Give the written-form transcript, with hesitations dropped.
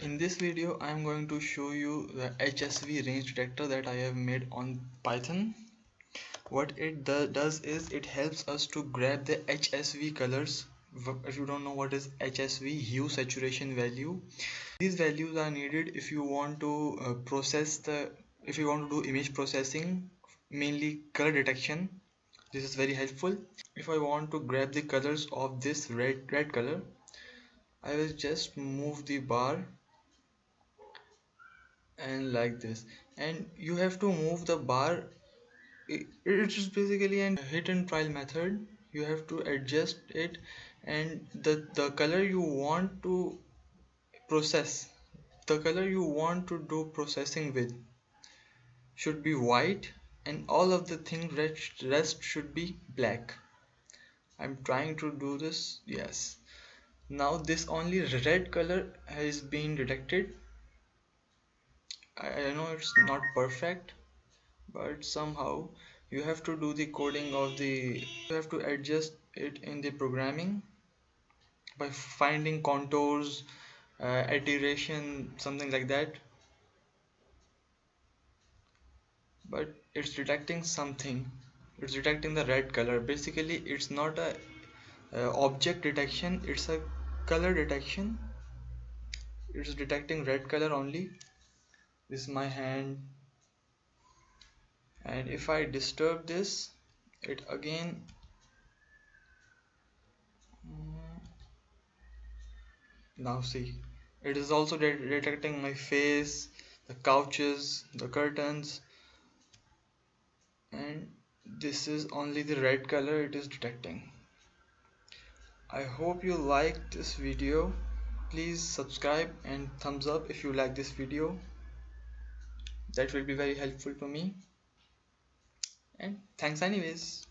In this video I am going to show you the HSV range detector that I have made on Python. What it does is it helps us to grab the HSV colors. If you don't know what is HSV, hue saturation value, these values are needed if you want to if you want to do image processing, mainly color detection. This is very helpful. If I want to grab the colors of this red color, I will just move the bar and like this, and you have to move the bar. It is basically an hit and trial method. You have to adjust it, and the color you want to process, the color you want to do processing with should be white, and all of the thing rest should be black. I'm trying to do this. Yes, now this only red color has been detected. I know it's not perfect, but somehow you have to do the coding of the, you have to adjust it in the programming by finding contours, iteration, something like that. But it's detecting something, it's detecting the red color. Basically it's not a object detection, it's a color detection. It's detecting red color only. This is my hand, and if I disturb this, it again, now see, it is also detecting my face, the couches, the curtains, and this is only the red color it is detecting. I hope you liked this video. Please subscribe and thumbs up if you like this video. That will be very helpful to me. And thanks anyways.